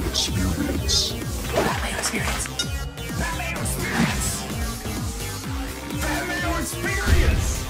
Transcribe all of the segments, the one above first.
Experience. Pat Mayo Experience. Pat Mayo Experience. Pat Mayo Experience.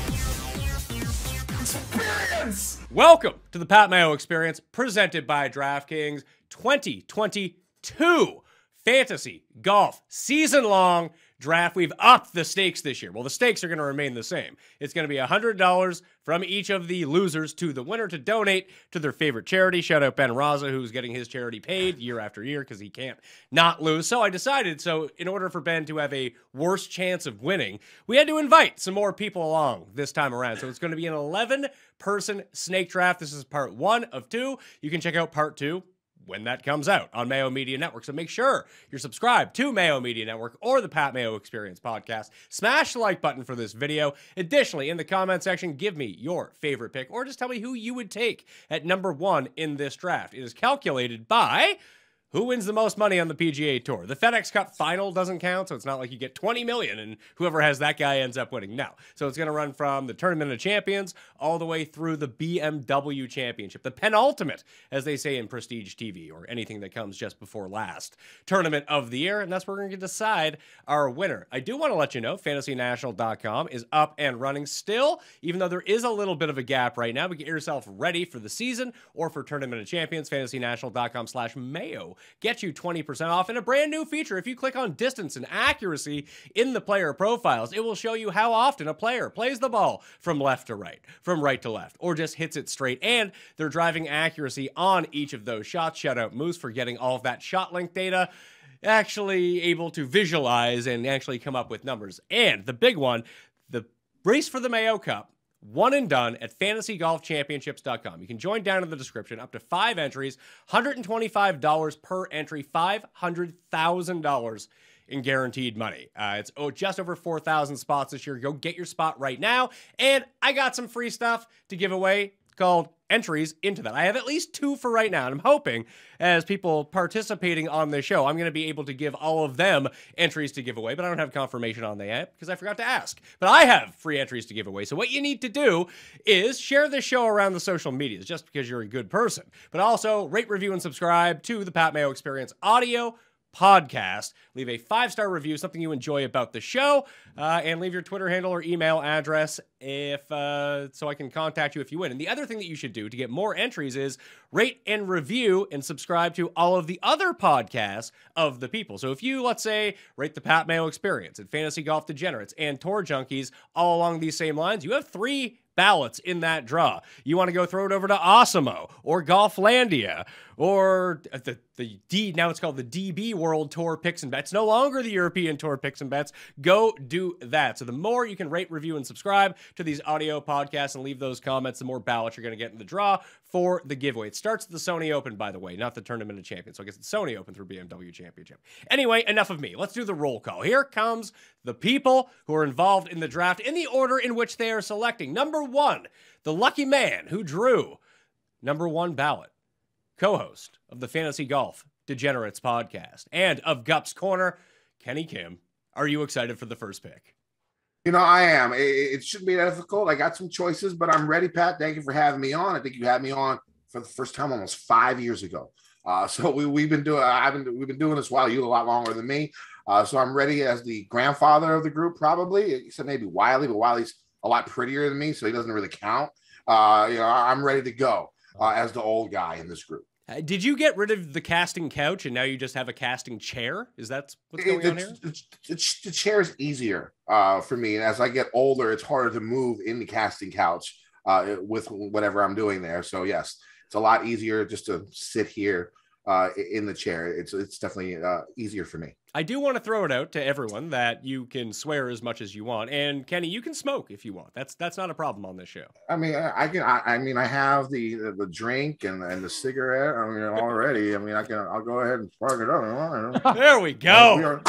Experience. Welcome to the Pat Mayo Experience, presented by DraftKings 2022 Fantasy Golf Season-Long Draft. We've upped the stakes this year. Well, the stakes are going to remain the same. It's going to be $100 from each of the losers to the winner to donate to their favorite charity. Shout out Ben Rasa, who's getting his charity paid year after year because he can't not lose. So I decided, in order for Ben to have a worse chance of winning, we had to invite some more people along this time around. So it's going to be an 11-person snake draft. This is part 1 of 2. You can check out part 2 when that comes out on Mayo Media Network. So make sure you're subscribed to Mayo Media Network or the Pat Mayo Experience podcast. Smash the like button for this video. Additionally, in the comment section, give me your favorite pick or just tell me who you would take at number 1 in this draft. It is calculated by who wins the most money on the PGA Tour. The FedEx Cup final doesn't count, so it's not like you get $20 million and whoever has that guy ends up winning. No. So it's going to run from the Tournament of Champions all the way through the BMW Championship, the penultimate, as they say in Prestige TV, or anything that comes just before last tournament of the year, and that's where we're going to decide our winner. I do want to let you know, FantasyNational.com is up and running still, even though there is a little bit of a gap right now. But get yourself ready for the season or for Tournament of Champions. FantasyNational.com/Mayo. Get you 20% off in a brand new feature. If you click on distance and accuracy in the player profiles, it will show you how often a player plays the ball from left to right, from right to left, or just hits it straight, and their driving accuracy on each of those shots. Shout out Moose for getting all of that shot link data, actually able to visualize and actually come up with numbers. And the big one, the race for the Mayo Cup, one and done at fantasygolfchampionships.com. You can join down in the description. Up to 5 entries, $125 per entry, $500,000 in guaranteed money. It's just over 4,000 spots this year. Go get your spot right now. And I got some free stuff to give away called entries into that. I have at least 2 for right now, and I'm hoping as people participating on this show, I'm going to be able to give all of them entries to give away, but I don't have confirmation on that yet because I forgot to ask. But I have free entries to give away. So what you need to do is share this show around the social medias just because you're a good person, but also rate, review, and subscribe to the Pat Mayo Experience audio podcast. Leave a 5-star review, something you enjoy about the show, and leave your Twitter handle or email address so I can contact you if you win. And the other thing that you should do to get more entries is rate and review and subscribe to all of the other podcasts of the people. So if you, let's say, rate the Pat Mayo Experience and Fantasy Golf Degenerates and Tour Junkies all along these same lines, you have 3 ballots in that draw. You want to go throw it over to Osimo or Golflandia or now it's called the DB World Tour Picks and Bets, no longer the European Tour Picks and Bets. Go do that. So the more you can rate, review, and subscribe to these audio podcasts and leave those comments, the more ballots you're going to get in the draw for the giveaway. It starts at the Sony Open, by the way, not the Tournament of Champions. So I guess it's Sony Open through BMW Championship. Anyway, enough of me. Let's do the roll call. Here comes the people who are involved in the draft in the order in which they are selecting. Number 1, the lucky man who drew number 1 ballot, co-host of the Fantasy Golf Degenerates podcast and of Gup's Corner, Kenny Kim. Are you excited for the first pick? You know, I am. It shouldn't be difficult. I got some choices, but I'm ready, Pat. Thank you for having me on. I think you had me on for the first time almost 5 years ago. So we've been doing. We've been doing this while you a lot longer than me. So I'm ready as the grandfather of the group. Probably you said maybe Wiley, but Wiley's a lot prettier than me, so he doesn't really count. I'm ready to go as the old guy in this group. Did you get rid of the casting couch and now you just have a casting chair? Is that what's going on here? The chair is easier for me. And as I get older, it's harder to move in the casting couch with whatever I'm doing there. So, yes, it's a lot easier just to sit here in the chair. It's definitely easier for me. I do want to throw it out to everyone that you can swear as much as you want, and Kenny, you can smoke if you want. That's not a problem on this show. I mean, I can. I have the drink and the cigarette. I mean, already. I mean, I'll go ahead and spark it up. There we go.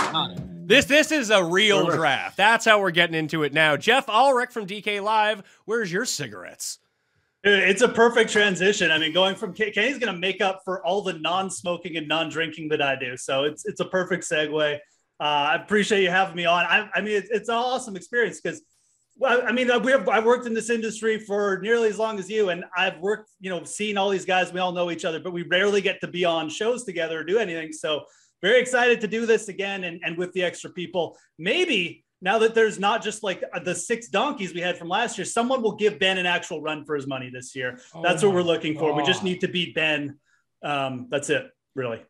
This is a real draft. That's how we're getting into it now. Geoff Ulrich from DK Live. Where's your cigarettes? It's a perfect transition. I mean, going from Kenny's going to make up for all the non-smoking and non-drinking that I do. So it's a perfect segue. I appreciate you having me on. I mean, it's an awesome experience because Well, I mean, I've worked in this industry for nearly as long as you, and I've worked, seen all these guys. We all know each other, but we rarely get to be on shows together or do anything. So very excited to do this again, and with the extra people. Maybe now that there's not just like the 6 donkeys we had from last year, someone will give Ben an actual run for his money this year. That's what we're looking for. We just need to beat Ben. That's it, really.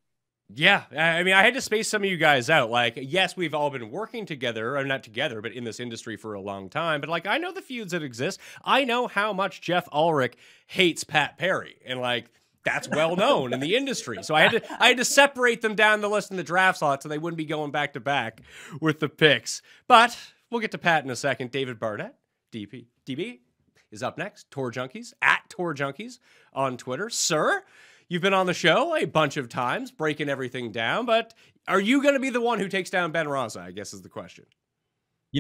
Yeah, I mean, I had to space some of you guys out. Like, yes, we've all been working together, or not together, but in this industry for a long time. But, like, I know the feuds that exist. I know how much Geoff Ulrich hates Pat Perry. And, like, that's well known in the industry. So I had to separate them down the list in the draft slot so they wouldn't be going back to back with the picks. But we'll get to Pat in a second. David Barnett, DB, is up next. Tour Junkies, at Tour Junkies on Twitter. Sir, you've been on the show a bunch of times, breaking everything down, but are you going to be the one who takes down Ben Rasa, I guess is the question.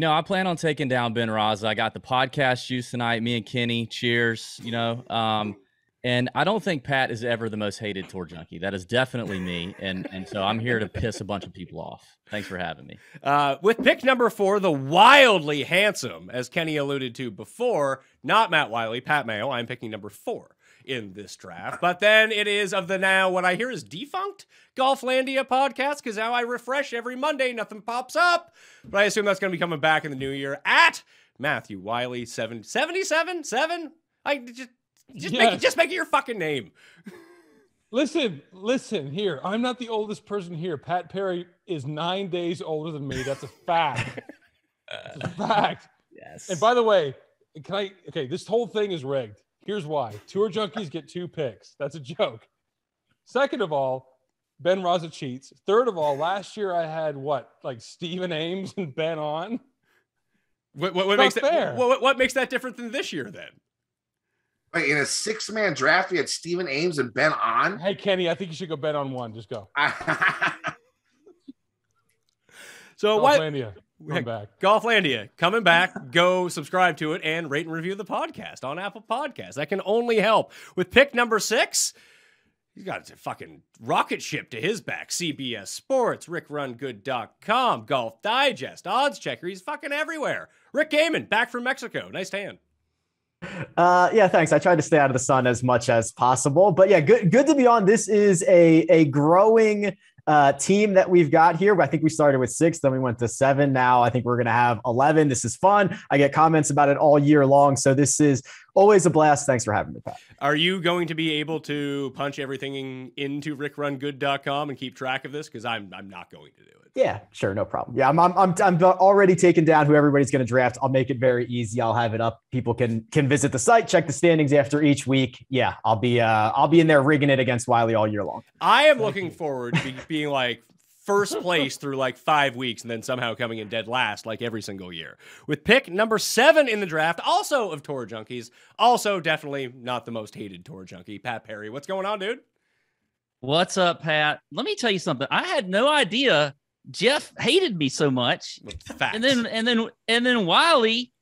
I plan on taking down Ben Rasa. I got the podcast juice tonight, me and Kenny, cheers, and I don't think Pat is ever the most hated tour junkie. That is definitely me, and so I'm here to piss a bunch of people off. Thanks for having me. With pick number 4, the wildly handsome, as Kenny alluded to before, not Matt Wiley, Pat Mayo, I'm picking number 4. In this draft, but then it is of the now what I hear is defunct Golflandia podcast, because now I refresh every Monday, nothing pops up, but I assume that's going to be coming back in the new year. At Matthew Wiley 77. I just make it your fucking name. Listen here. I'm not the oldest person here. Pat Perry is 9 days older than me. That's a fact. It's a fact. Yes. And by the way, this whole thing is rigged. Here's why. Tour Junkies get 2 picks. That's a joke. Second of all, Ben Rasa cheats. Third of all, last year I had Stephen Ames and Ben on. What makes that fair? What makes that different than this year then? Wait, in a 6-man draft, we had Stephen Ames and Ben on. Hey Kenny, I think you should go Ben on 1. Just go. So Golflandia, come back. Golflandia, coming back. Go subscribe to it and rate and review the podcast on Apple Podcasts. That can only help. With pick number 6, he's got a fucking rocket ship to his back. CBS Sports, RickRunGood.com, Golf Digest, Odds Checker. He's fucking everywhere. Rick Gehman, back from Mexico. Nice hand. Yeah, thanks. I tried to stay out of the sun as much as possible, but yeah, good to be on. This is a growing team that we've got here. I think we started with 6, then we went to 7. Now I think we're going to have 11. This is fun. I get comments about it all year long. So this is always a blast. Thanks for having me, Pat. Are you going to be able to punch everything into rickrungood.com and keep track of this? Because I'm not going to do it. Yeah, sure. No problem. Yeah, I'm already taking down who everybody's going to draft. I'll make it very easy. I'll have it up. People can visit the site, check the standings after each week. Yeah, I'll be in there rigging it against Wiley all year long. I am looking forward to being like first place through like 5 weeks and then somehow coming in dead last like every single year. With pick number 7 in the draft, also of Tour Junkies, also definitely not the most hated Tour Junkie, Pat Perry. What's going on, dude? What's up, Pat? Let me tell you something. I had no idea Geoff hated me so much. Facts. And then Wiley,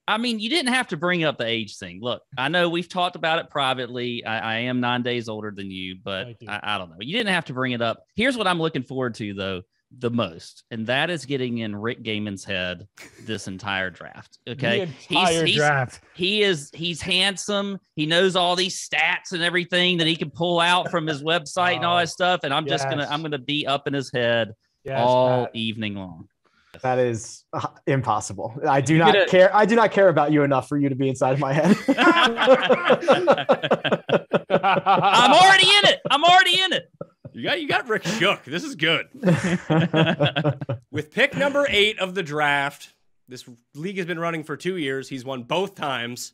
I mean, you didn't have to bring up the age thing. Look, I know we've talked about it privately. I am 9 days older than you, but I don't know. You didn't have to bring it up. Here's what I'm looking forward to, though, the most, and that is getting in Rick Gehman's head this entire draft. Okay. Draft. He's handsome. He knows all these stats and everything that he can pull out from his website and all that stuff. And I'm gonna be up in his head all evening long. That is impossible. I do not care. I do not care about you enough for you to be inside of my head. I'm already in it. You got Rick shook. This is good. With pick number 8 of the draft, this league has been running for 2 years. He's won both times.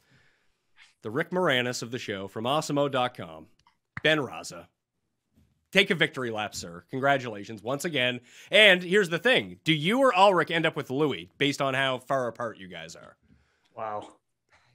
The Rick Moranis of the show from Awesemo.com, Ben Rasa. Take a victory lap, sir. Congratulations once again. And here's the thing. Do you or Ulrich end up with Louis based on how far apart you guys are? Wow.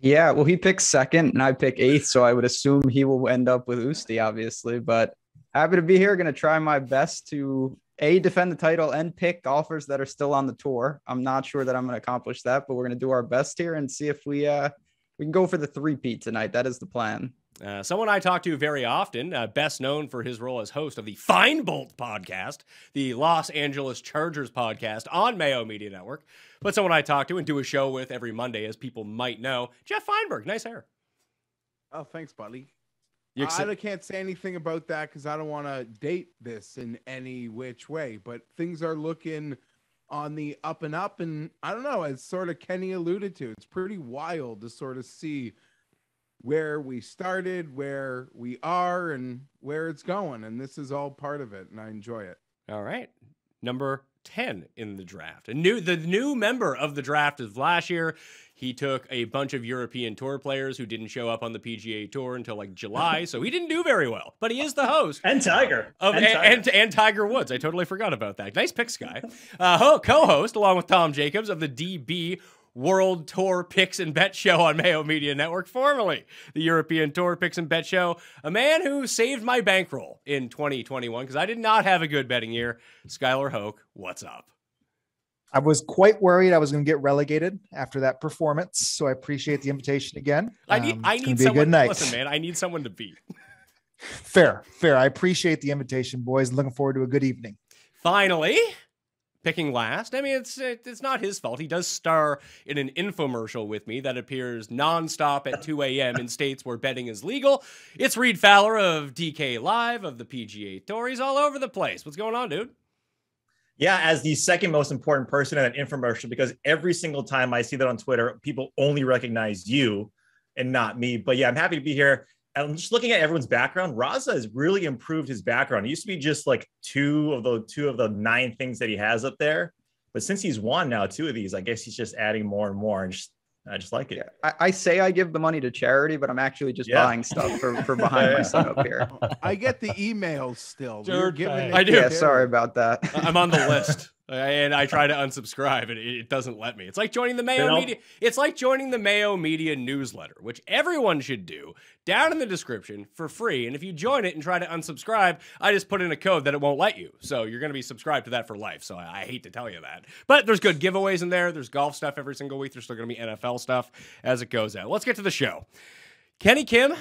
Yeah, well, he picks 2nd and I pick 8th, so I would assume he will end up with Usti, obviously. But happy to be here. Going to try my best to, defend the title and pick golfers that are still on the tour. I'm not sure that I'm going to accomplish that, but we're going to do our best here and see if we can go for the 3-peat tonight. That is the plan. Someone I talk to very often, best known for his role as host of the Fine Bolt podcast, the Los Angeles Chargers podcast on Mayo Media Network, but someone I talk to and do a show with every Monday, as people might know, Geoff Fienberg. Nice hair. Oh, thanks, buddy. I can't say anything about that because I don't want to date this in any which way, but things are looking on the up and up, and I don't know, as sort of Kenny alluded to, it's pretty wild to sort of see where we started, where we are, and where it's going. And this is all part of it, and I enjoy it. All right. Number 10 in the draft. The new member of the draft of last year. He took a bunch of European Tour players who didn't show up on the PGA Tour until like July, so he didn't do very well. But he is the host. And Tiger. And Tiger Woods. I totally forgot about that. Nice pick, Sky. Co-host, along with Tom Jacobs, of the DB World Tour Picks and Bet Show on Mayo Media Network, formerly the European Tour Picks and Bet Show. A man who saved my bankroll in 2021 because I did not have a good betting year. Skylar Hoke, what's up? I was quite worried I was going to get relegated after that performance, so I appreciate the invitation again. I need someone. Good night. Listen, man, I need someone to beat. Fair. I appreciate the invitation, boys. Looking forward to a good evening. Finally, picking last. I mean, it's not his fault. He does star in an infomercial with me that appears nonstop at 2 a.m. in states where betting is legal. It's Reid Fowler of DK Live, of the PGA Tour. He's all over the place. What's going on, dude? Yeah, as the second most important person in an infomercial, because every single time I see that on Twitter, people only recognize you and not me. But yeah, I'm happy to be here. I'm just looking at everyone's background. Rasa has really improved his background. It used to be just like two of the 9 things that he has up there. But since he's won now 2 of these, I guess he's just adding more and more. And I just like it. Yeah, I say I give the money to charity, but I'm actually just buying stuff for behind my setup here. I get the emails still. I do. Yeah, sorry about that. I'm on the list. And I try to unsubscribe, and it doesn't let me. It's like joining the Mayo Media. It's like joining the Mayo Media newsletter, which everyone should do, down in the description for free. And if you join it and try to unsubscribe, I just put in a code that it won't let you. So you're going to be subscribed to that for life. So I hate to tell you that, but there's good giveaways in there. There's golf stuff every single week. There's still going to be NFL stuff as it goes out. Let's get to the show. Kenny Kim,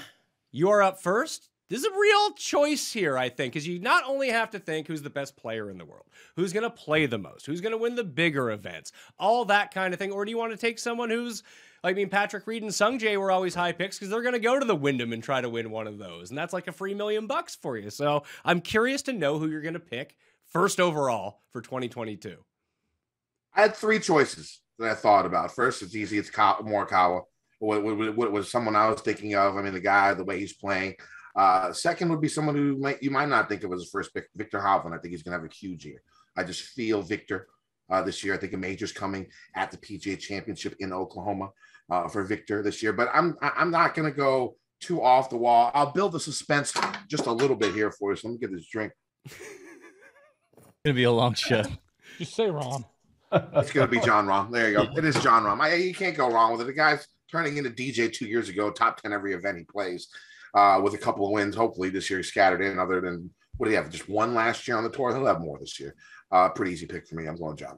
you are up first. This is a real choice here, I think, because you not only have to think who's the best player in the world, who's going to play the most, who's going to win the bigger events, all that kind of thing, or do you want to take someone who's, I mean, Patrick Reed and Sung Jae were always high picks because they're going to go to the Wyndham and try to win one of those, and that's like a free $1 million for you. So I'm curious to know who you're going to pick first overall for 2022. I had 3 choices that I thought about. First, it's easy. It's Morikawa. What was someone I was thinking of? I mean, the guy, the way he's playing. Second would be someone who you might not think of as a first pick, Viktor Hovland. I think he's going to have a huge year. I just feel Victor this year. I think a major's coming at the PGA Championship in Oklahoma for Victor this year. But I'm not going to go too off the wall. I'll build the suspense just a little bit here for you. So let me get this drink. It's going to be a long show. Just say Rahm. It's going to be John Rahm. There you go. It is John Rahm. You can't go wrong with it. The guy's turning into DJ 2 years ago, top 10 every event he plays. With a couple of wins, hopefully this year he's scattered in. Other than what do you have? Just 1 last year on the tour. He'll have more this year. Pretty easy pick for me. I'm going John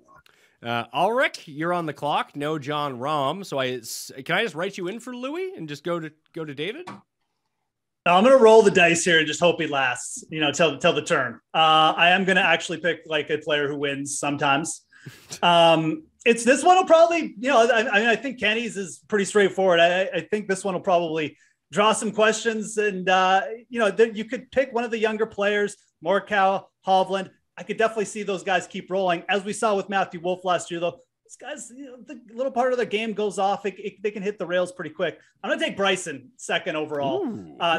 Rahm. Ulrich, you're on the clock. No John Rahm. So can I just write you in for Louis and just go to David? I'm going to roll the dice here and just hope he lasts. Till the turn. I am going to actually pick like a player who wins sometimes. It's this one will probably. I think Kenny's is pretty straightforward. I think this one will probably draw some questions, and you could pick one of the younger players, Morikawa, Hovland. I could definitely see those guys keep rolling, as we saw with Matthew Wolff last year. Though these guys, the little part of their game goes off, they can hit the rails pretty quick. I'm gonna take Bryson second overall.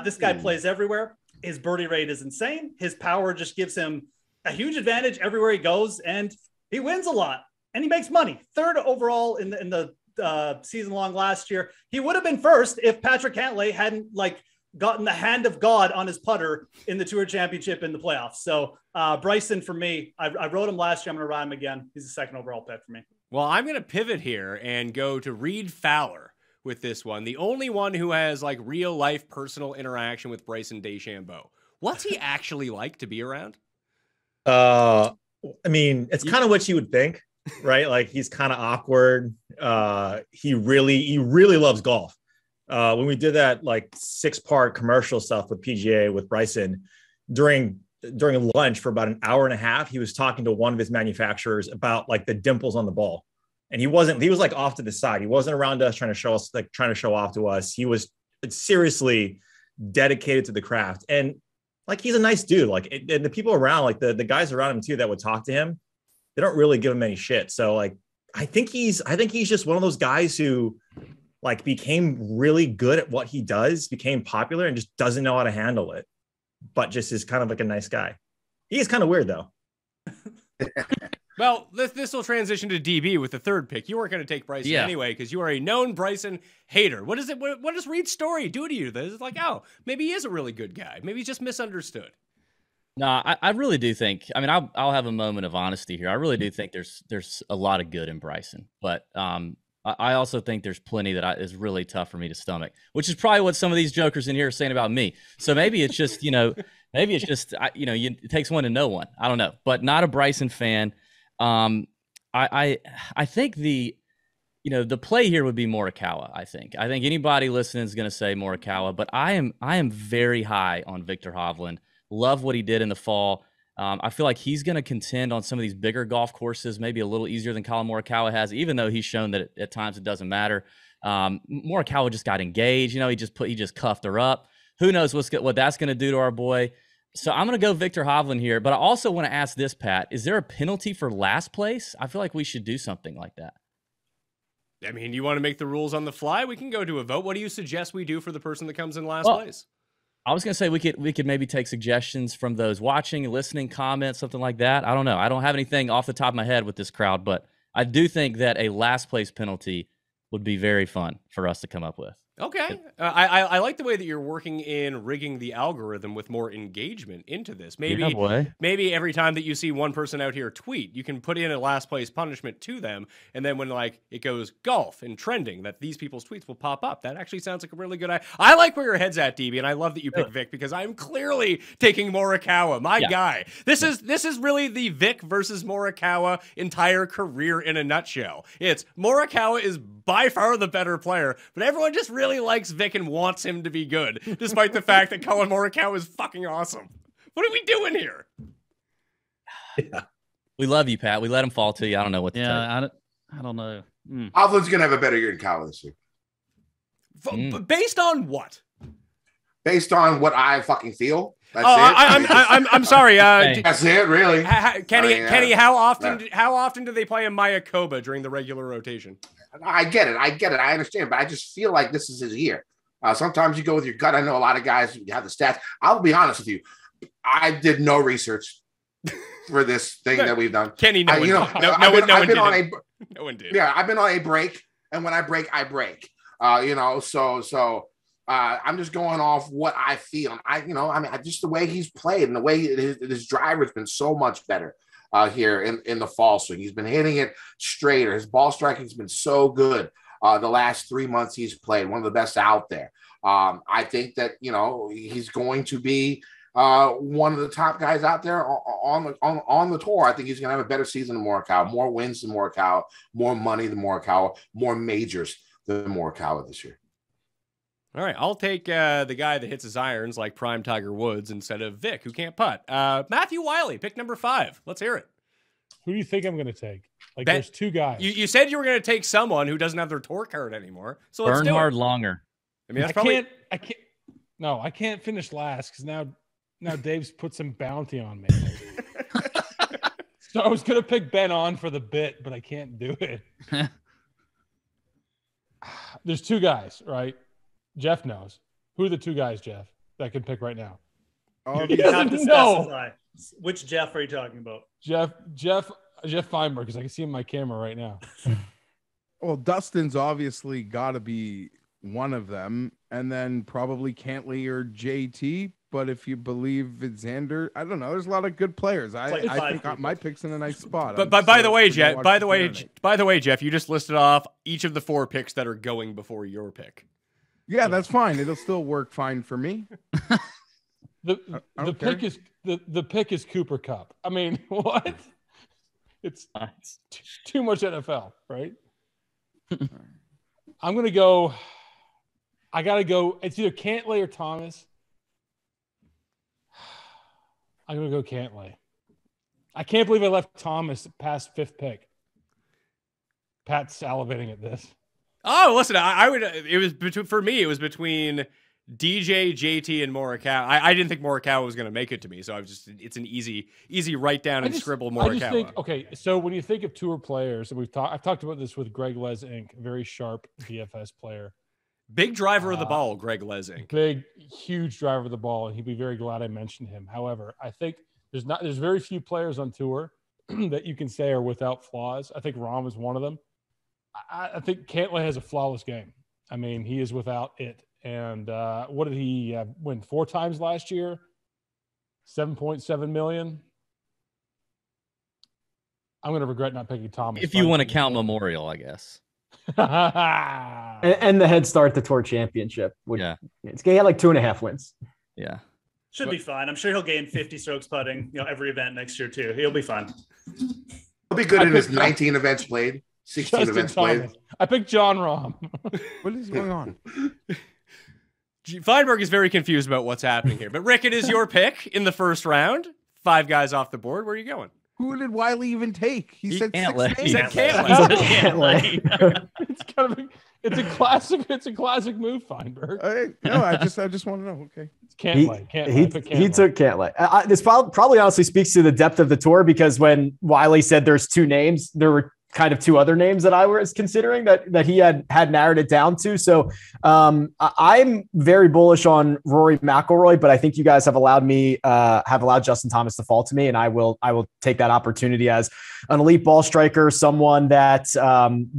This guy plays everywhere. His birdie rate is insane. His power just gives him a huge advantage everywhere he goes, and he wins a lot, and he makes money. Third overall in the season long last year. He would have been first if Patrick Cantlay hadn't gotten the hand of God on his putter in the Tour Championship in the playoffs. So Bryson for me, I wrote him last year. I'm going to ride him again. He's the second overall pick for me. Well, I'm going to pivot here and go to Reid Fowler with this one. The only one who has real life personal interaction with Bryson DeChambeau. What's he actually like to be around? I mean, it's kind of what you would think. Right? He's kind of awkward. He really loves golf. when we did that like 6-part commercial stuff with PGA with Bryson during lunch for about an hour and a half, he was talking to one of his manufacturers about like the dimples on the ball. And he was like off to the side. He wasn't around us trying to show off to us. He was seriously dedicated to the craft. And like, he's a nice dude. Like, and the people around, like the guys around him too, that would talk to him, they don't really give him any shit. So like, I think he's just one of those guys who like became really good at what he does, became popular, and just doesn't know how to handle it, but just is kind of like a nice guy. He is kind of weird though. Well, this will transition to DB with the third pick. You weren't going to take Bryson anyway because you are a known Bryson hater. What does Reid's story do to you? This is like, oh, maybe he is a really good guy. Maybe he's just misunderstood. No, I really do think. I mean, I'll have a moment of honesty here. I really do think there's a lot of good in Bryson, but I also think there's plenty that is really tough for me to stomach, which is probably what some of these jokers in here are saying about me. So maybe it's just it takes one to know one. I don't know, but not a Bryson fan. I think the play here would be Morikawa. I think anybody listening is going to say Morikawa, but I am very high on Viktor Hovland. Love what he did in the fall. I feel like he's going to contend on some of these bigger golf courses, maybe a little easier than Colin Morikawa has, even though he's shown that at times it doesn't matter. Morikawa just got engaged. He just cuffed her up. Who knows what that's going to do to our boy. So I'm going to go Viktor Hovland here, but I also want to ask this, Pat, is there a penalty for last place? I feel like we should do something like that. I mean, you want to make the rules on the fly? We can go to a vote. What do you suggest we do for the person that comes in last place? I was going to say we could maybe take suggestions from those watching, listening, comments, something like that. I don't know. I don't have anything off the top of my head with this crowd, but I do think that a last place penalty would be very fun for us to come up with. Okay. I like the way that you're working in rigging the algorithm with more engagement into this. Maybe every time that you see one person out here tweet, you can put in a last place punishment to them. And then when like it goes golf and trending, that these people's tweets will pop up. That actually sounds like a really good idea. I like where your head's at, DB, and I love that you picked Vic because I'm clearly taking Morikawa, my guy. This is really the Vic versus Morikawa entire career in a nutshell. It's Morikawa is by far the better player, but everyone just really likes Vic and wants him to be good, despite the fact that Colin Morikawa is fucking awesome. What are we doing here? Yeah. We love you, Pat. We let him fall to you. I don't know what to tell you. I don't know. Hovland's going to have a better year than Kyle this year. Based on what? Based on what I fucking feel. That's it. I'm sorry. That's it, really. Kenny, how often do they play in Mayakoba during the regular rotation? I get it. I understand, but I just feel like this is his year. Sometimes you go with your gut. I know a lot of guys have the stats. I'll be honest with you. I did no research for this thing that we've done. Kenny, no one did. Yeah, I've been on a break, and when I break, I break. So I'm just going off what I feel. Just the way he's played and the way his driver has been so much better here in the fall swing. He's been hitting it straighter. His ball striking has been so good the last 3 months he's played, one of the best out there. I think that, he's going to be one of the top guys out there on the tour. I think he's going to have a better season than Morikawa, more wins than Morikawa, more money than Morikawa, more majors than Morikawa this year. All right, I'll take the guy that hits his irons like prime Tiger Woods instead of Vic, who can't putt. Matthew Wiley, pick number 5. Let's hear it. Who do you think I'm going to take? There's two guys. You said you were going to take someone who doesn't have their tour card anymore. So let's Bernhard Longer. I mean, I can't finish last because now Dave's put some bounty on me. So I was going to pick Ben on for the bit, but I can't do it. There's two guys, right? Jeff knows. Who are the two guys, Jeff, that I can pick right now? Oh, you have to specify. Which Jeff are you talking about? Jeff Fienberg, because I can see him on my camera right now. Well, Dustin's obviously got to be one of them, and then probably Cantley or JT. But if you believe it's Xander, I don't know. There's a lot of good players. I think my pick's in a nice spot. But by the way, Jeff, you just listed off each of the 4 picks that are going before your pick. Yeah, that's fine. It'll still work fine for me. The pick is Cooper Kupp. I mean, what? It's too much NFL, right? I'm gonna go. I got to go. It's either Cantlay or Thomas. I'm going to go Cantlay. I can't believe I left Thomas past 5th pick. Pat's salivating at this. Oh, listen, I would. It was for me. It was between DJ, JT, and Morikawa. I didn't think Morikawa was going to make it to me, so it's an easy write down and scribble Morikawa. I just think, okay, so when you think of tour players, and I've talked about this with Greg Les Inc., a very sharp DFS player. Big driver of the ball, Greg Les Inc. Big, huge driver of the ball, and he'd be very glad I mentioned him. However, I think there's very few players on tour that you can say are without flaws. I think Rahm is one of them. I think Cantlay has a flawless game. I mean, he is without it. And what did he win 4 times last year? 7.7 million. I'm going to regret not picking Thomas. If you want to count Memorial, I guess. and the head start the Tour Championship. Yeah. He had like 2.5 wins. Yeah. Should be fine. I'm sure he'll gain 50 strokes putting, every event next year too. He'll be fine. He'll be good in his 19 events played, 16 Justin events Thomas. played. I picked John Rahm. What is going on? Fienberg is very confused about what's happening here. But Rick, it is your pick in the first round. 5 guys off the board. Where are you going? Who did Wiley even take? He said 6 names. He said Cantlay. It's a classic. It's a classic move, Fienberg. I just want to know. Okay, it's Cantlay. He took Cantlay. This probably honestly speaks to the depth of the tour, because when Wiley said there's 2 names, there were kind of 2 other names that I was considering that he had narrowed it down to. So I'm very bullish on Rory McIlroy, but I think you guys have allowed Justin Thomas to fall to me, and I will take that opportunity as an elite ball striker, someone that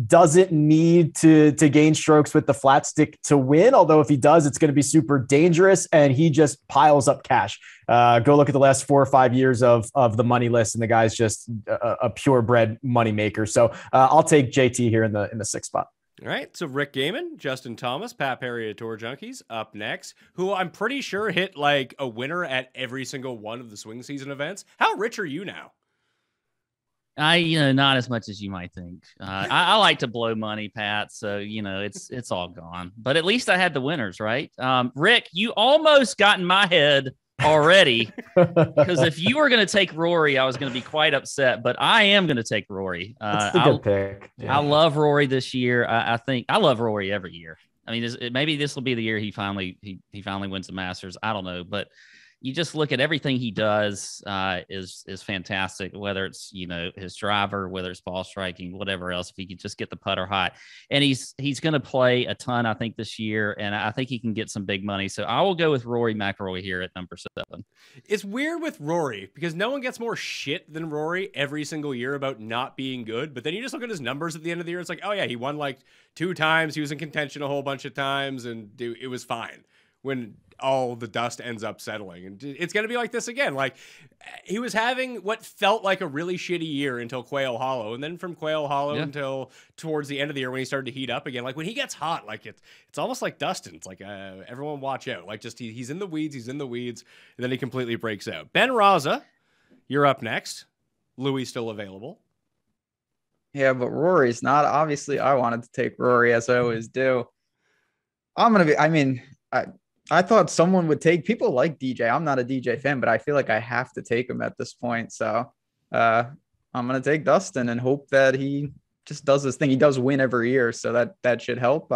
doesn't need to gain strokes with the flat stick to win. Although if he does, it's going to be super dangerous, and he just piles up cash. Go look at the last 4 or 5 years of the money list, and the guy's just a purebred money maker. So I'll take JT here in the 6th spot. All right. So Rick Gehman, Justin Thomas, Pat Perry at Tour Junkies up next, who I'm pretty sure hit like a winner at every single one of the swing season events. How rich are you now? Not as much as you might think. I like to blow money, Pat. So, it's all gone, but at least I had the winners, right? Rick, you almost got in my head already, because if you were going to take Rory, I was going to be quite upset, but I am going to take Rory. That's a good pick. Yeah. I love Rory this year. I think I love Rory every year. I mean, maybe this will be the year he finally wins the Masters. I don't know, but you just look at everything he does is fantastic, whether it's, his driver, whether it's ball striking, whatever else, if he could just get the putter hot. And he's going to play a ton, I think, this year, and I think he can get some big money. So I will go with Rory McIlroy here at number 7. It's weird with Rory because no one gets more shit than Rory every single year about not being good. But then you just look at his numbers at the end of the year. It's like, oh yeah, he won like 2 times. He was in contention a whole bunch of times, and it was fine when all the dust ends up settling. And it's going to be like this again. Like, he was having what felt like a really shitty year until Quail Hollow. And then from Quail Hollow until towards the end of the year when he started to heat up again. Like, when he gets hot, like it's almost like Dustin. It's like, everyone watch out. Like, just he's in the weeds, and then he completely breaks out. Ben Rasa, you're up next. Louis still available. Yeah, but Rory's not. Obviously, I wanted to take Rory, as I always do. I thought someone would take, people like DJ. I'm not a DJ fan, but I feel like I have to take him at this point. So I'm going to take Dustin and hope that he just does this thing. He does win every year, so that should help.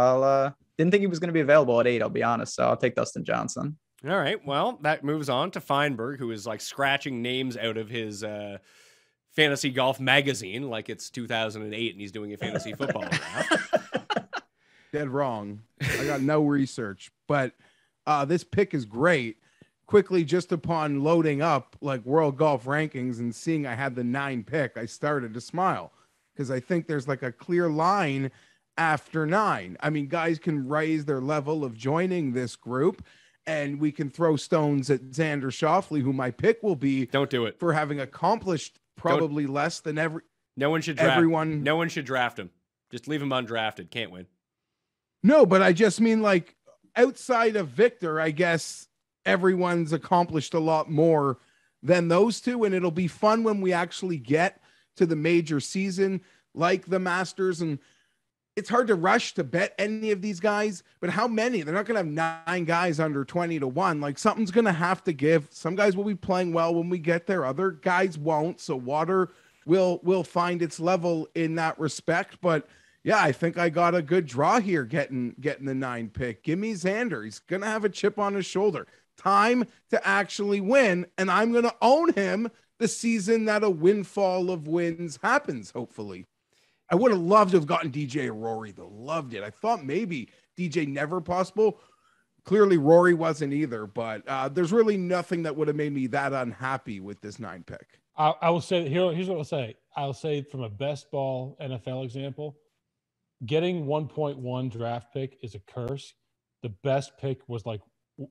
Didn't think he was going to be available at 8, I'll be honest. So I'll take Dustin Johnson. All right. Well, that moves on to Fienberg, who is like scratching names out of his fantasy golf magazine like it's 2008 and he's doing a fantasy football draft. Dead wrong. I got no research, but this pick is great. Quickly, just upon loading up like World Golf Rankings and seeing I had the 9 pick, I started to smile because I think there's like a clear line after 9. I mean, guys can raise their level of joining this group, and we can throw stones at Xander Schauffele, who my pick will be. Don't do it. For having accomplished probably less than No one should draft him. Just leave him undrafted. Can't win. No, but I just mean like outside of Victor, I guess everyone's accomplished a lot more than those two. And it'll be fun when we actually get to the major season, like the Masters. And it's hard to rush to bet any of these guys, but how many? They're not going to have 9 guys under 20-1. Like, something's going to have to give. Some guys will be playing well when we get there. Other guys won't. So water will find its level in that respect. But yeah, I think I got a good draw here getting the 9 pick. Give me Xander. He's going to have a chip on his shoulder. Time to actually win. And I'm going to own him the season that a windfall of wins happens, hopefully. I would have loved to have gotten DJ or Rory, though. Loved it. I thought maybe DJ never possible. Clearly, Rory wasn't either, but there's really nothing that would have made me that unhappy with this 9 pick. I will say, here's what I'll say. I'll say from a best ball NFL example, getting 1.1 draft pick is a curse. The best pick was like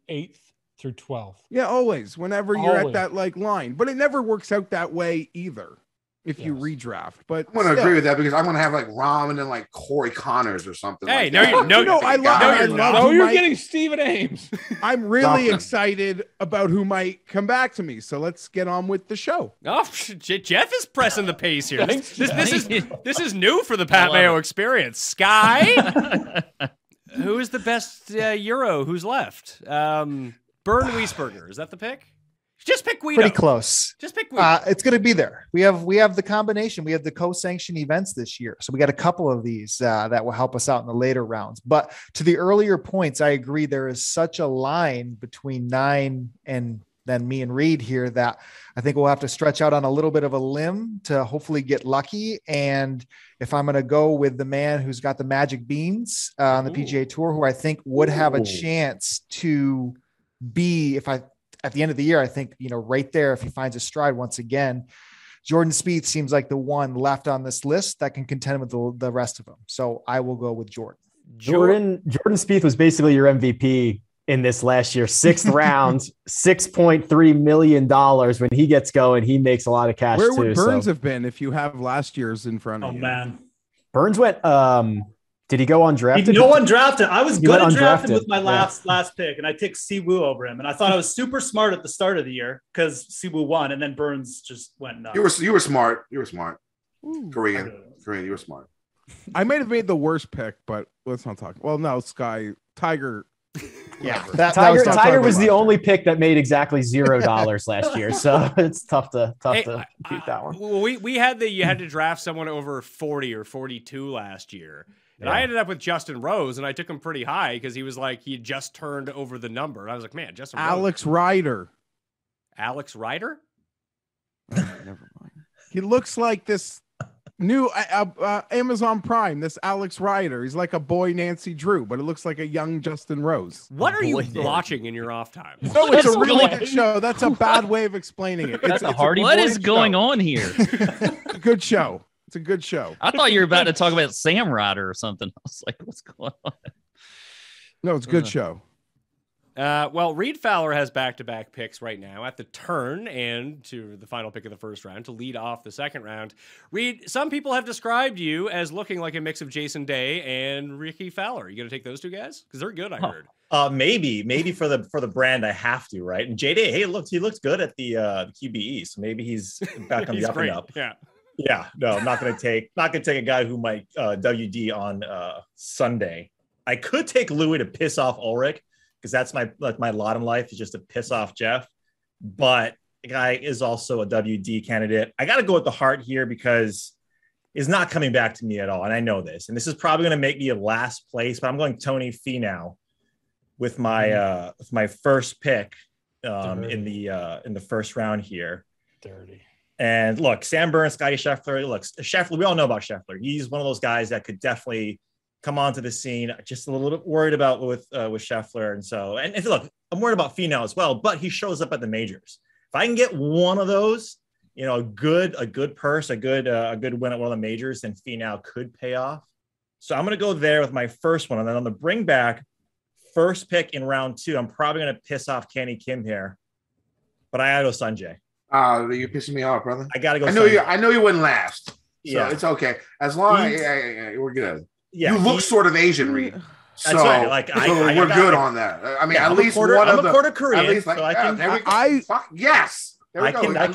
8th through 12th. Yeah, always. Whenever you're at that like line. But it never works out that way either. If you redraft, but I'm going to agree with that because I'm going to have like Rahm and like Corey Connors or something. Hey, like you're getting Stephen Ames. I'm really excited about who might come back to me. So let's get on with the show. Oh, Geoff is pressing the pace here. This is new for the Pat Mayo experience. Sky, who is the best Euro? Who's left? Bernd Wiesberger. Is that the pick? Just pick Guido. Pretty close. Just pick Guido. It's going to be there. We have the combination. We have the co-sanctioned events this year. So we got a couple of these that will help us out in the later rounds. But to the earlier points, I agree. There is such a line between 9 and then me and Reid here that I think we'll have to stretch out on a little bit of a limb to hopefully get lucky. And if I'm going to go with the man who's got the magic beans on the PGA Tour, who I think would have a chance to be, at the end of the year, I think, right there, if he finds a stride once again, Jordan Spieth seems like the one left on this list that can contend with the rest of them. So I will go with Jordan. Jordan Spieth was basically your MVP in this last year. 6th round, $6.3 million. When he gets going, he makes a lot of cash. Where would Burns have been if you have last year's in front of you? Oh, man. Burns went did he go undrafted? No undrafted. I was good at drafting with my last pick, and I picked Siwoo over him. And I thought I was super smart at the start of the year because Siwoo won, and then Burns just went nuts. You were smart. You were smart. Korean, you were smart. I may have made the worst pick, but let's not talk. Well, no, Tiger. Yeah, Tiger was the only pick that made exactly $0 last year, so it's tough to beat that one. Well, you had to draft someone over 40 or 42 last year. And I ended up with Justin Rose, and I took him pretty high because he was like, he had just turned over the number. I was like, man, Justin Rose. Alex Ryder. Alex Ryder? Never mind. He looks like this new Amazon Prime, this Alex Ryder. He's like a boy Nancy Drew, but it looks like a young Justin Rose. What are you watching in your off time? No, it's a really good show. That's a bad way of explaining it. What is going on here? It's a good show. It's a good show. I thought you were about to talk about Sam Ryder or something. I was like, what's going on? No, it's a good show. Well, Reid Fowler has back-to-back picks right now at the turn and to the final pick of the first round to lead off the second round. Reid, some people have described you as looking like a mix of Jason Day and Ricky Fowler. Are you going to take those two guys? Because they're good, I heard. Maybe for the brand I have to, right? And J-Day, hey, look, he looked good at the QBE, so maybe he's back on the up and up. Yeah, no, I'm not gonna take a guy who might WD on Sunday. I could take Louis to piss off Ulrich because that's my lot in life is just to piss off Geoff. But the guy is also a WD candidate. I got to go with the heart here because it's not coming back to me at all, and I know this. And this is probably going to make me a last place, but I'm going Tony Finau with my first pick in the first round here. Dirty. And look, Sam Burns, Scotty Scheffler. Look, Scheffler, we all know about Scheffler. He's one of those guys that could definitely come onto the scene. Just a little bit worried about with Scheffler. And look, I'm worried about Finau as well, but he shows up at the majors. If I can get one of those, a good purse, a good win at one of the majors, then Finau could pay off. So I'm going to go there with my first one. And then on the bring back, first pick in round 2, I'm probably going to piss off Kenny Kim here, but I got to go Sanjay. You're pissing me off, brother. I gotta go. I know you wouldn't last. So yeah, it's okay. As long as we're good. Yeah, you look sort of Asian, Reid. So right. Like we're good on that. I mean, at least one of the. I'm a quarter Korean, at least so I can. yes. There we go. I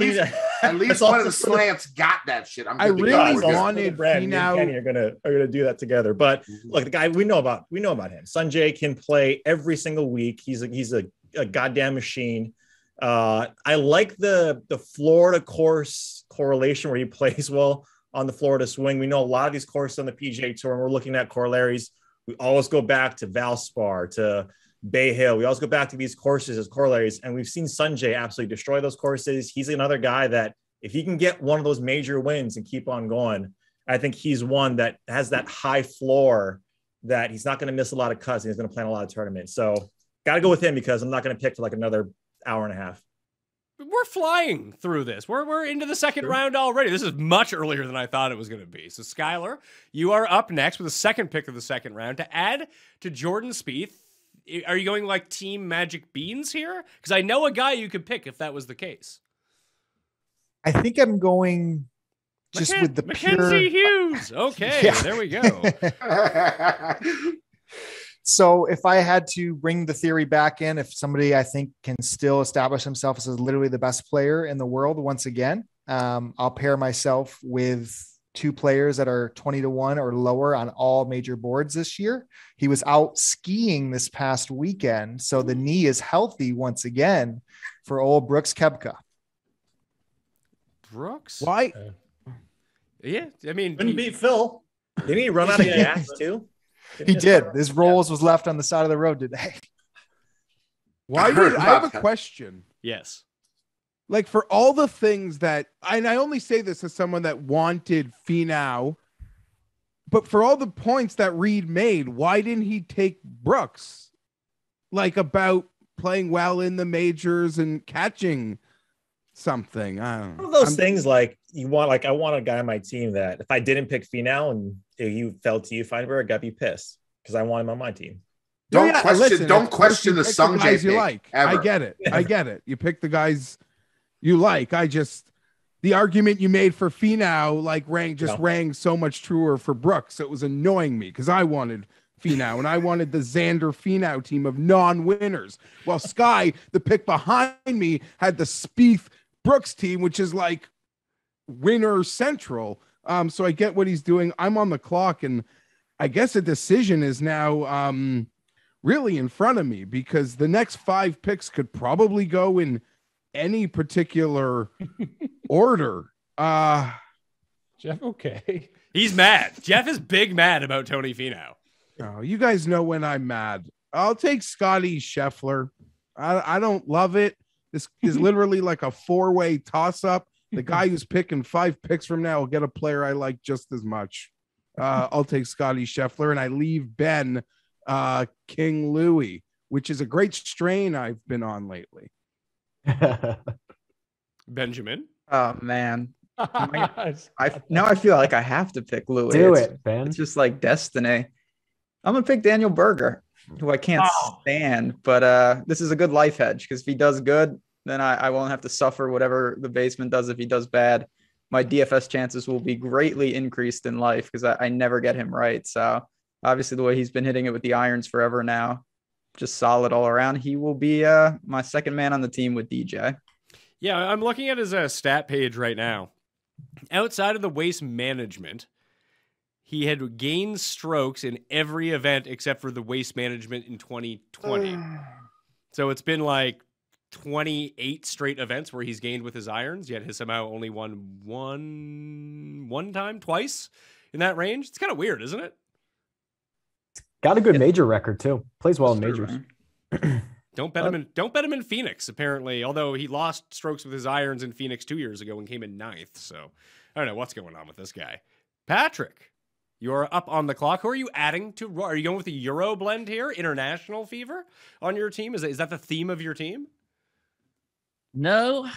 At least one of the slants got that shit. I really wanted Finau. Kenny are gonna do that together. But look, the guy we know about him. Sanjay can play every single week. He's a goddamn machine. I like the Florida course correlation where he plays well on the Florida swing. We know a lot of these courses on the PGA Tour, and we're looking at corollaries. We always go back to Valspar, to Bay Hill. We always go back to these courses as corollaries, and we've seen Sanjay absolutely destroy those courses. He's another guy that if he can get one of those major wins and keep on going, I think he's one that has that high floor that he's not going to miss a lot of cuts and he's going to play in a lot of tournaments. So got to go with him because I'm not going to pick for like another hour and a half. We're flying through this. We're into the second round already. This is much earlier than I thought it was going to be. So, Skylar, you are up next with the second pick of the second round to add to Jordan Spieth. Are you going like Team Magic Beans here? Because I know a guy you could pick if that was the case. I think I'm going just with the Mackenzie Hughes. Okay, Yeah. There we go. So if I had to bring the theory back in, if somebody I think can still establish himself as literally the best player in the world once again, I'll pair myself with two players that are 20-1 or lower on all major boards this year. He was out skiing this past weekend, so the knee is healthy once again for old Brooks Koepka. Brooks? Why? Yeah, I mean, Couldn't beat Phil. Didn't he run out of gas too? He did. His rolls was left on the side of the road today. Why did I have a question? Yes. Like for all the things that, and I only say this as someone that wanted Finau, but for all the points that Reid made, why didn't he take Brooks? Like about playing well in the majors and catching something. I don't know. One of those things like you want, like I want a guy on my team that if I didn't pick Finau and you fell to you, Fienberg, I'd be pissed because I want him on my team. Don't question the Sungjae guys you pick, like. ever. I get it. I get it. You pick the guys you like. The argument you made for Finau rang so much truer for Brooks. It was annoying me because I wanted Finau and I wanted the Xander Finau team of non-winners. While Sky, the pick behind me, had the Spieth Brooks team, which is like winner central. So I get what he's doing. I'm on the clock, and I guess a decision is now really in front of me because the next 5 picks could probably go in any particular order. Geoff, okay. He's mad. Geoff is big mad about Tony Finau. Oh, you guys know when I'm mad. I'll take Scotty Scheffler. I don't love it. This is literally like a 4-way toss-up. The guy who's picking 5 picks from now will get a player I like just as much. I'll take Scotty Scheffler, and I leave Ben King Louis, which is a great strain I've been on lately. Benjamin. Oh man. Now I feel like I have to pick Louis. Do it, Ben. It's just like destiny. I'm gonna pick Daniel Berger, who I can't stand, but this is a good life hedge because if he does good, then I won't have to suffer whatever the basement does if he does bad. My DFS chances will be greatly increased in life because I never get him right. So obviously the way he's been hitting it with the irons forever now, just solid all around. He will be my second man on the team with DJ. Yeah, I'm looking at his stat page right now. Outside of the waste management, he had gained strokes in every event except for the waste management in 2020. So it's been like 28 straight events where he's gained with his irons, yet has somehow only won one time, twice in that range. It's kind of weird, isn't it? Got a good major record too. Plays well in majors. Don't bet him in Phoenix, apparently, although he lost strokes with his irons in Phoenix 2 years ago and came in 9th. So I don't know what's going on with this guy. Patrick, you're up on the clock. Who are you adding to? Are you going with the Euro blend here? International fever on your team? Is that the theme of your team? No.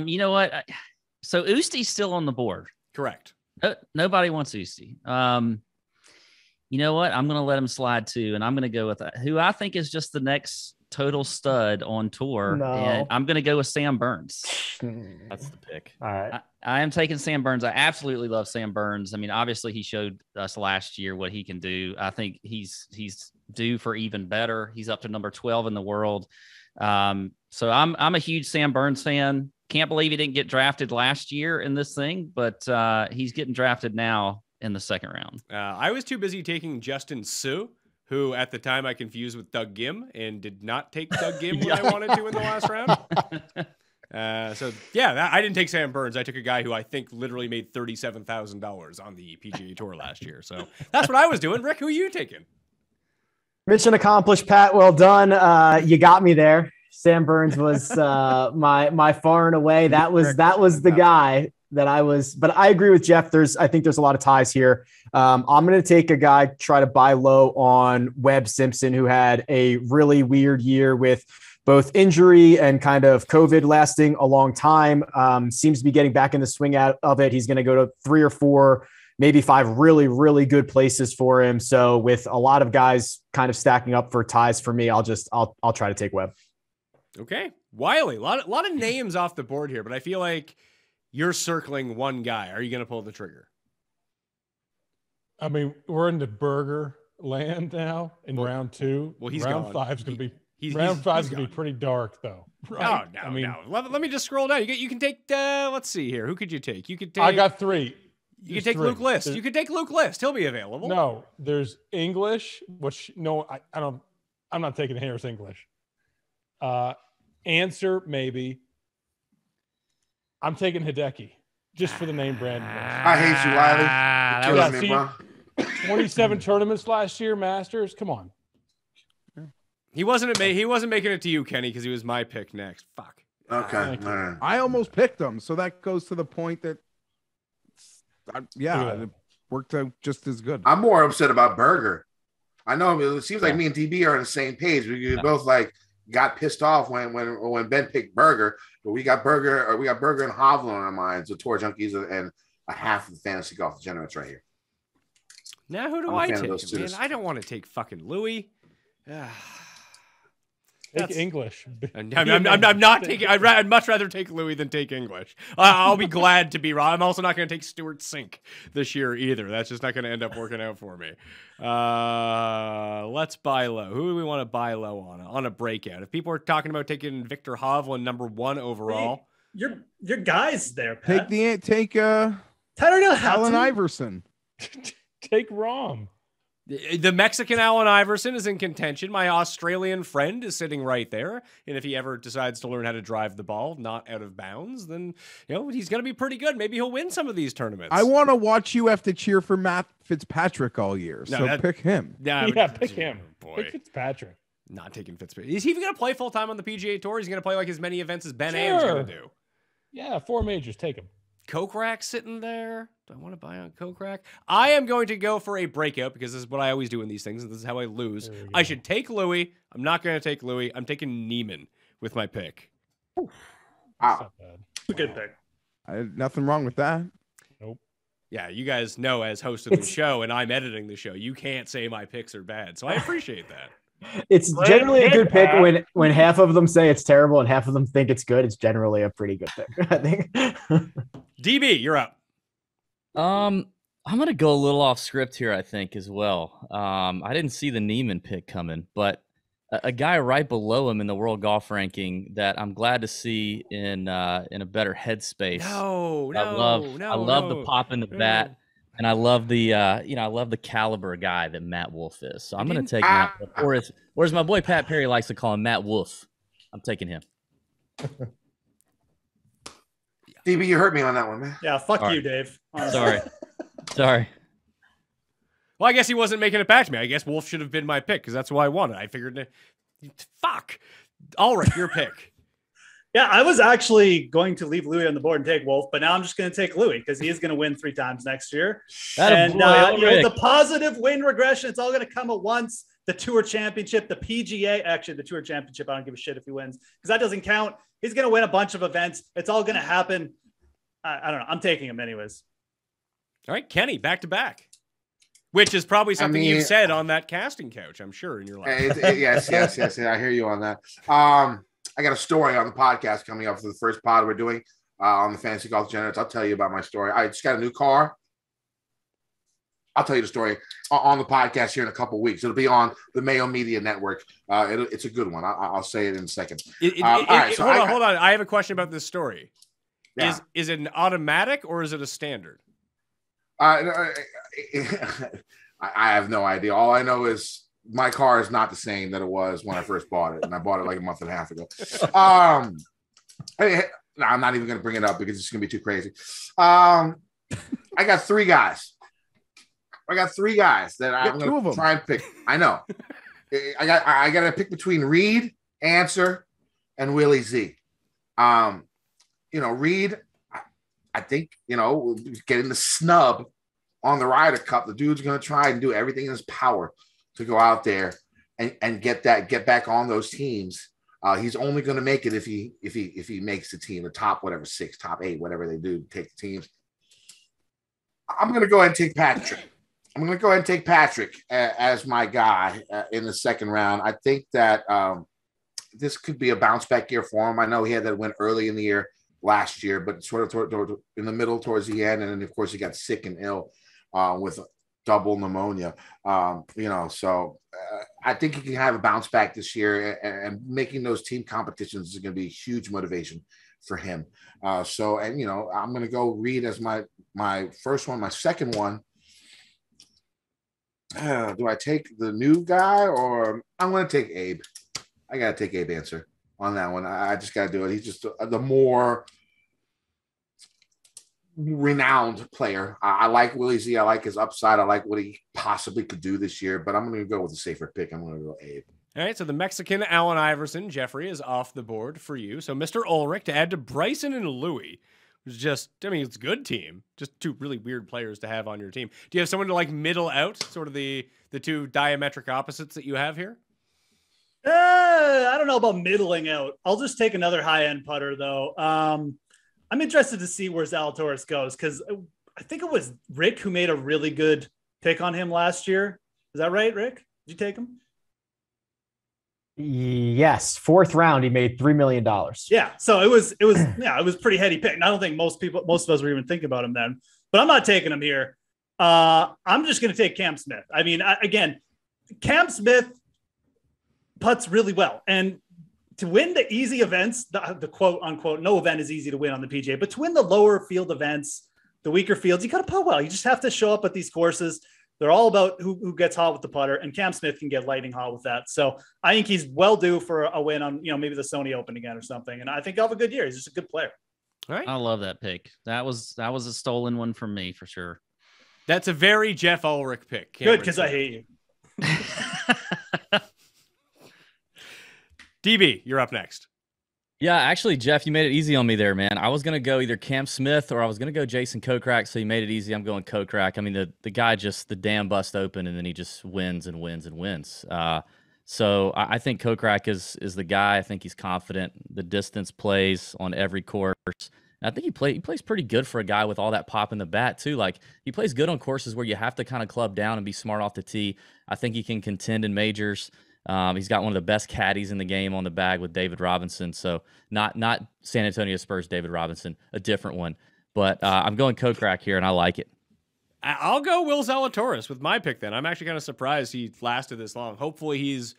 You know what? So Usti's still on the board. Correct. Nobody wants Usti. You know what? I'm going to let him slide too, and I'm going to go with who I think is just the next total stud on tour. No. And I'm going to go with Sam Burns. That's the pick. All right. I am taking Sam Burns. I absolutely love Sam Burns. I mean, obviously he showed us last year what he can do. I think he's due for even better. He's up to number 12 in the world. So I'm a huge Sam Burns fan. Can't believe he didn't get drafted last year in this thing, but he's getting drafted now in the second round. I was too busy taking Justin Sue, who at the time I confused with Doug Gim and did not take Doug Gim when I wanted to in the last round. I didn't take Sam Burns. I took a guy who I think literally made $37,000 on the PGA Tour last year. So that's what I was doing. Rick, who are you taking? Mission accomplished, Pat. Well done. You got me there. Sam Burns was my far and away. That was the guy that I was. But I agree with Geoff. I think there's a lot of ties here. I'm going to take a guy, try to buy low on Webb Simpson, who had a really weird year with both injury and kind of COVID lasting a long time. Seems to be getting back in the swing of it. He's going to go to 3 or 4, maybe 5 really, really good places for him. So with a lot of guys kind of stacking up for ties for me, I'll try to take Webb. Okay. Wiley, a lot of names off the board here, but I feel like you're circling one guy. Are you going to pull the trigger? I mean, we're into burger land now in round 2. Well, he's round gone. 5's going to be round 5's going to be pretty dark, though. Right? No. Let me just scroll down. You can take. Let's see here. Who could you take? You could take. I got 3. You could take Luke List. You could take Luke List. He'll be available. No, there's English, which I don't. I'm not taking Harris English. Answer maybe. I'm taking Hideki just for the name brand. I hate you, Wiley. You're killing me, bro. 27 tournaments last year, Masters. Come on. He wasn't making it to you, Kenny, because he was my pick next. Fuck. Okay. I almost picked him, so that goes to the point that it worked out just as good. I'm more upset about Berger. I know it seems like me and DB are on the same page. We both got pissed off when Ben picked Berger, but we got Berger and Hovland on our minds, the Tour Junkies and a half of the fantasy golf degenerates right here. Now who do I take? Man, I don't want to take fucking Louis. Take English. I'm not taking. I'd much rather take Louis than take English. I'll be glad to be wrong. I'm also not going to take Stuart Sink this year either. That's just not going to end up working out for me. Let's buy low. Who do we want to buy low on a breakout? If people are talking about taking Victor Hovland number 1 overall, your guys there. Pat. Take Allen Iverson. Take Rahm. The Mexican Allen Iverson is in contention. My Australian friend is sitting right there. And if he ever decides to learn how to drive the ball, not out of bounds, then he's going to be pretty good. Maybe he'll win some of these tournaments. I want to watch you have to cheer for Matt Fitzpatrick all year. Pick him. Pick him. Boy. Pick Fitzpatrick. Not taking Fitzpatrick. Is he even going to play full time on the PGA Tour? He's going to play like as many events as Ben Ames going to do. Yeah, 4 majors. Take him. Kokrak sitting there. Do I want to buy on Kokrak? I am going to go for a breakout because this is what I always do in these things, and this is how I lose. I should take Louis. I'm not going to take Louis. I'm taking Neiman with my pick. Wow. A good pick. Nothing wrong with that. Nope. Yeah, you guys know as host of the show, and I'm editing the show, you can't say my picks are bad, so I appreciate that. It's generally a good pick when half of them say it's terrible and half of them think it's good. It's generally a pretty good pick, I think. DB, you're up. I'm gonna go a little off script here, I think, as well. I didn't see the Neiman pick coming, but a guy right below him in the world golf ranking that I'm glad to see in a better headspace. I love the pop in the bat. And I love the caliber guy that Matt Wolff is. So I'm going to take Matt Wolff. Or as my boy Pat Perry likes to call him, Matt Wolff. I'm taking him. DB, you hurt me on that one, man. Yeah, fuck you, Dave. Sorry. Well, I guess he wasn't making it back to me. I guess Wolff should have been my pick because that's who I wanted. I figured, fuck. Ulrich, your pick. Yeah, I was actually going to leave Louis on the board and take Wolff, but now I'm just going to take Louis because he is going to win 3 times next year. The positive win regression, it's all going to come at once. The Tour Championship, the PGA, actually the Tour Championship, I don't give a shit if he wins because that doesn't count. He's going to win a bunch of events. It's all going to happen. I don't know. I'm taking him anyways. All right, Kenny, back to back. Which is probably something you've said on that casting couch, I'm sure, in your life. Yes. I hear you on that. I got a story on the podcast coming up for the first pod we're doing on the Fantasy Golf Degenerates. I'll tell you about my story. I just got a new car. I'll tell you the story on the podcast here in a couple of weeks. It'll be on the Mayo Media Network. It's a good one. I'll say it in a second. All right, so hold on. I have a question about this story. Yeah. Is it an automatic or is it a standard? I have no idea. All I know is my car is not the same that it was when I first bought it, and I bought it like a month and a half ago. I'm not even going to bring it up because it's going to be too crazy. I got three guys. That I'm going to try and pick. I know. I got to pick between Reid, Answer, and Willie Z. Reid, I think, getting the snub on the Ryder Cup. The dude's going to try and do everything in his power to go out there and get back on those teams. He's only going to make it if he makes the team, the top, whatever, 6, top 8, whatever they do, take the teams. I'm going to go ahead and take Patrick. As my guy in the second round. I think that this could be a bounce back year for him. I know he had that win early in the year last year, but sort of in the middle towards the end. And then, of course, he got sick and ill with double pneumonia. So I think he can have a bounce back this year, and making those team competitions is going to be a huge motivation for him. I'm going to go Reid as my first one. My second one, do I take the new guy, or I'm going to take Abe? I got to take Abe Answer on that one. I just got to do it. He's just the more renowned player. I like Willie Z. I like his upside. I like what he possibly could do this year, but I'm going to go with a safer pick. I'm going to go Abe. All right, so the Mexican Allen Iverson, Jeffrey, is off the board for you. So Mr. Ulrich to add to Bryson and Louis. It's a good team. Just two really weird players to have on your team. Do you have someone to middle out sort of the two diametric opposites that you have here? I don't know about middling out. I'll just take another high-end putter, though. I'm interested to see where Zalatoris goes, because I think it was Rick who made a really good pick on him last year. Is that right, Rick? Did you take him? Yes, 4th round, he made $3 million. Yeah, so it was pretty heady pick. And I don't think most of us were even thinking about him then. But I'm not taking him here. I'm just going to take Cam Smith. I mean, Cam Smith putts really well, and to win the easy events, the quote unquote, no event is easy to win on the PGA, but to win the lower field events, the weaker fields, you got to putt well. You just have to show up at these courses. They're all about who gets hot with the putter, and Cam Smith can get lightning hot with that. So I think he's well due for a win on, maybe the Sony Open again or something. And I think he'll have a good year. He's just a good player. All right. I love that pick. That was a stolen one from me for sure. That's a very Geoff Ulrich pick. Good, because I hate you. DB, you're up next. Yeah, actually, Geoff, you made it easy on me there, man. I was going to go either Cam Smith or I was going to go Jason Kokrak, so you made it easy. I'm going Kokrak. I mean, the guy just, the dam bust open, and then he just wins and wins and wins. So I think Kokrak is the guy. I think he's confident. The distance plays on every course. And I think he plays pretty good for a guy with all that pop in the bat, too. Like, he plays good on courses where you have to kind of club down and be smart off the tee. I think he can contend in majors. He's got one of the best caddies in the game on the bag with David Robinson. So not San Antonio Spurs David Robinson, a different one. But I'm going Kokrak here, and I like it. I'll go Will Zalatoris with my pick then. I'm actually kind of surprised he lasted this long. Hopefully he's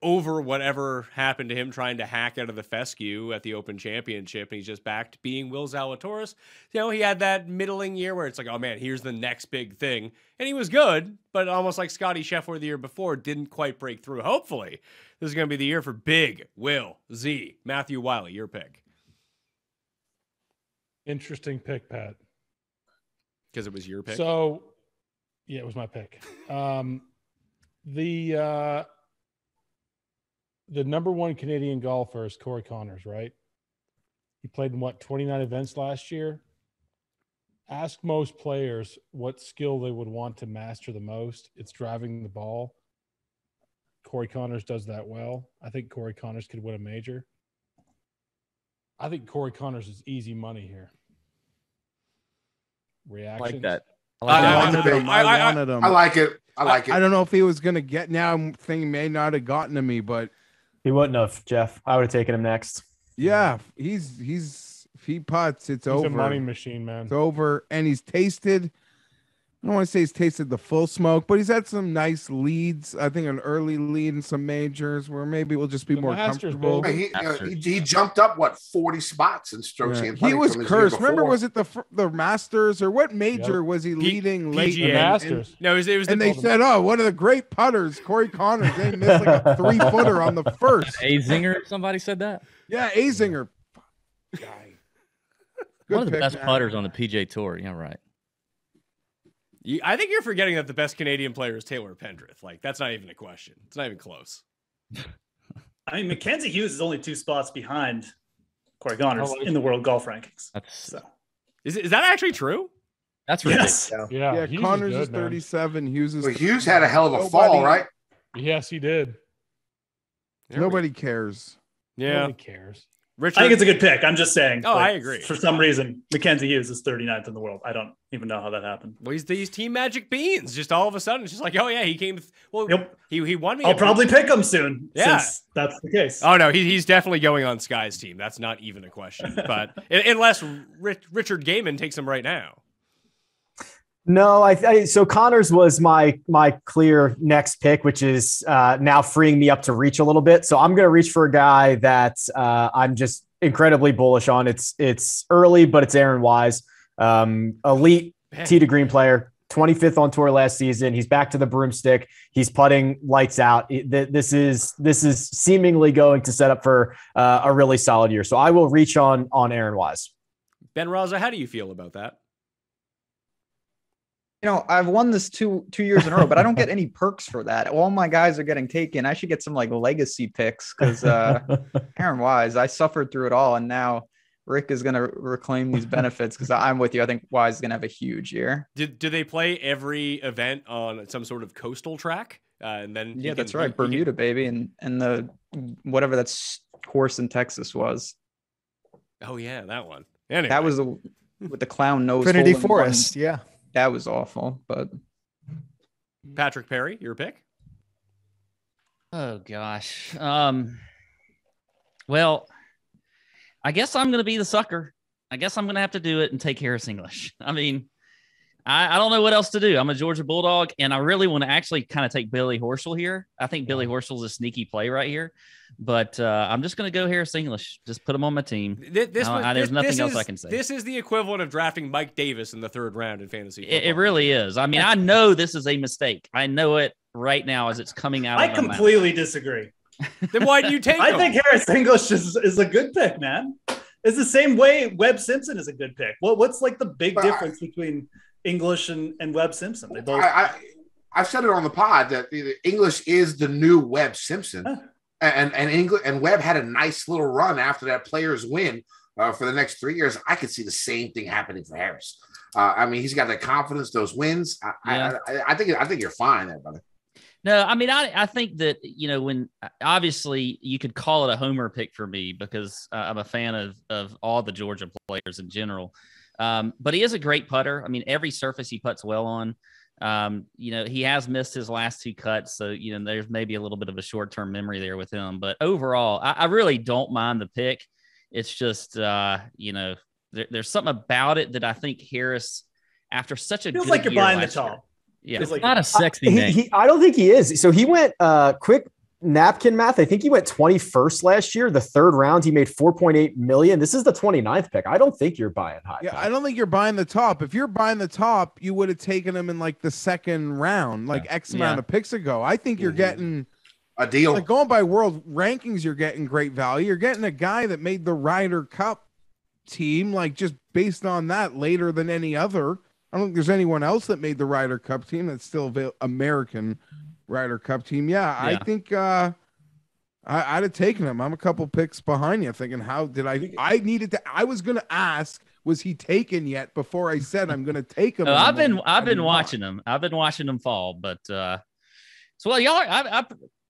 over whatever happened to him trying to hack out of the fescue at the Open Championship, and he's just back to being Will Zalatoris. He had that middling year where it's like, oh man, here's the next big thing. And he was good, but almost like Scotty Scheffler the year before, didn't quite break through. Hopefully, this is going to be the year for big Will Z. Matthew Wiley, your pick. Interesting pick, Pat. Because it was your pick? So, yeah, it was my pick. The number one Canadian golfer is Corey Connors, right? He played in 29 events last year. Ask most players what skill they would want to master the most. It's driving the ball. Corey Connors does that well. I think Corey Connors could win a major. I think Corey Connors is easy money here. Reactions? I like that. I wanted him. I like it. I don't know if he was going to get. Now I'm thinking may not have gotten to me, but he wouldn't have, Geoff. I would have taken him next. Yeah, he's if he putts, it's over. He's a money machine, man. It's over, and he's tasted I don't want to say he's tasted the full smoke, but he's had some nice leads. I think an early lead in some majors where maybe we'll just be more comfortable. He jumped up 40 spots in strokes. Yeah. He was cursed. Remember, was it the Masters or what major was he leading late? PGA. The Masters. No, it was and they said, "Oh, one of the great putters, Corey Connors. They missed like a 3-footer on the first." Azinger, somebody said that. Yeah, Azinger. One of the best putters on the PGA Tour. Yeah, right. I think you're forgetting that the best Canadian player is Taylor Pendrith. Like, that's not even a question. It's not even close. I mean, Mackenzie Hughes is only 2 spots behind Corey Connors in the world golf rankings. So. Is that actually true? That's ridiculous. Yeah. Connors is 37. Hughes is. Hughes had a hell of a fall, right? Yes, he did. Nobody cares. Yeah. Nobody cares. Richard? I think it's a good pick. I'm just saying. Oh, I agree. For some reason, Mackenzie Hughes is 39th in the world. I don't even know how that happened. Well, he's these Team Magic Beans. Just all of a sudden, it's just like, oh yeah, he came. Well, he won me. I'll probably pick him soon. Yeah, since that's the case. Oh no, he's definitely going on Sky's team. That's not even a question. But unless Richard Gehman takes him right now. No, so Connors was my clear next pick, which is now freeing me up to reach a little bit. So I'm going to reach for a guy that I'm just incredibly bullish on. It's early, but it's Aaron Wise, elite tee to green player, 25th on tour last season. He's back to the broomstick. He's putting lights out. This is seemingly going to set up for a really solid year. So I will reach on Aaron Wise. Ben Rasa, how do you feel about that? You know, I've won this two years in a row, but I don't get any perks for that. All my guys are getting taken. I should get some like legacy picks because Aaron Wise, I suffered through it all, and now Rick is going to reclaim these benefits because I'm with you. I think Wise is going to have a huge year. Do they play every event on some sort of coastal track? And then that's right, Bermuda, baby, and the whatever that course in Texas was. Oh yeah, that one. Anyway. That was with the clown nose. Trinity Forest, yeah. That was awful, but Patrick Perry, your pick? Oh gosh. Well, I guess I'm going to be the sucker. I guess I'm going to have to do it and take Harris English. I mean, I don't know what else to do. I'm a Georgia Bulldog, and I really want to actually kind of take Billy Horschel here. I think Billy Horschel's a sneaky play right here, but I'm just going to go Harris English. Just put him on my team. There's nothing else I can say. This is the equivalent of drafting Mike Davis in the 3rd round in fantasy football. It really is. I mean, I know this is a mistake. I know it right now as it's coming out. I completely disagree. Then why do you take him? I think Harris English is a good pick, man. It's the same way Webb Simpson is a good pick. What's like the big difference between English and Webb Simpson? They both. I've said it on the pod that English is the new Webb Simpson, and Webb had a nice little run after that Players win for the next 3 years. I could see the same thing happening for Harris. I mean, he's got the confidence, those wins. I think you're fine there, brother. No, I mean, I think that, when obviously you could call it a homer pick for me because I'm a fan of all the Georgia players in general. But he is a great putter. I mean, every surface he puts well on. He has missed his last 2 cuts. So, there's maybe a little bit of a short-term memory there with him. But overall, I really don't mind the pick. It's just, there's something about it that I think Harris, after such a feels good like you're year buying the last year- top. Yeah, it's not a sexy name. I don't think he is. So he went quick napkin math. I think he went 21st last year. The 3rd round, he made $4.8 million. This is the 29th pick. I don't think you're buying high. Yeah, I don't think you're buying the top. If you're buying the top, you would have taken him in like the 2nd round, like X amount of picks ago. I think you're getting a deal. Like going by world rankings, you're getting great value. You're getting a guy that made the Ryder Cup team, like just based on that later than any other. I don't think there's anyone else that made the Ryder Cup team that's still American Ryder Cup team. Yeah. I think I'd have taken him. I'm a couple picks behind you, thinking, how did I was going to ask, was he taken yet before I said I'm going to take him? I've been watching him. I've been watching him fall, but